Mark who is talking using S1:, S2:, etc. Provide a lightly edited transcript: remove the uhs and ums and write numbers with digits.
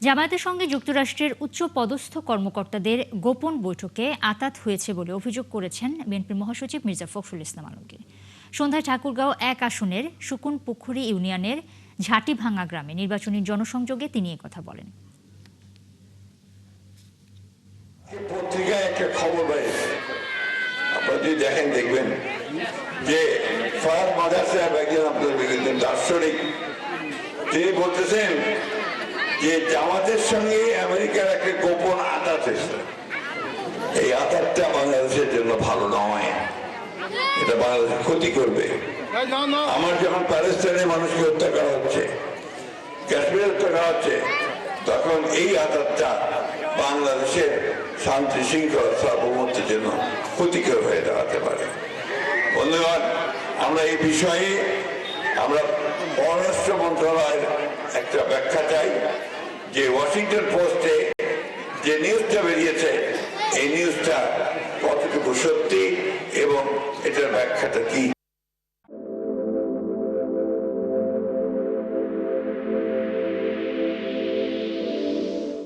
S1: জামায়াতের সঙ্গে যুক্তরাষ্ট্রের উচ্চ পদস্থ কর্মকর্তাদের গোপন বৈঠকে আঁতাত হয়েছে বলে অভিযোগ করেছেন বিএনপির মহাসচিব মির্জা ফখরুল ইসলাম আলমগীর। সন্ধ্যায় ঠাকুরগাঁও ১ আসনের সুকুনপুখুরী ইউনিয়নের ঝাটিভাঙ্গা গ্রামে নির্বাচনী জনসংযোগে তিনি কথা বলেন।
S2: পত্রিকায় একটা খবর বাইরে আপনারা যদি দেখেন দেখবেন যে ফায়ার মাদার সাহেব একজন আপনাদের দার্শনিক, তিনি বলতেছেন যে জামাতের সঙ্গে আমেরিকার একটা গোপন আঘাত হয়েছে। এই আঘাতটা বাংলাদেশের জন্য ভালো নয়, এটা বাংলাদেশের ক্ষতি করবে। আমার যখন প্যালেস্টাইনের মানুষকে হত্যা করা হচ্ছে, কাশ্মীরে হত্যা করা হচ্ছে, তখন এই আঘাতটা বাংলাদেশের শান্তি শৃঙ্খলা সার্বভৌমত্বের জন্য ক্ষতিকর হয়ে দাঁড়াতে পারে। বন্ধুগণ, আমরা এই বিষয়ে আমরা পররাষ্ট্র মন্ত্রণালয়ের একটা ব্যাখ্যা চাই যে ওয়াশিংটন পোস্টে যে নিউজটা বেরিয়েছে এই নিউজটা কতটুকু সত্যি এবং এটার ব্যাখ্যাটা কি।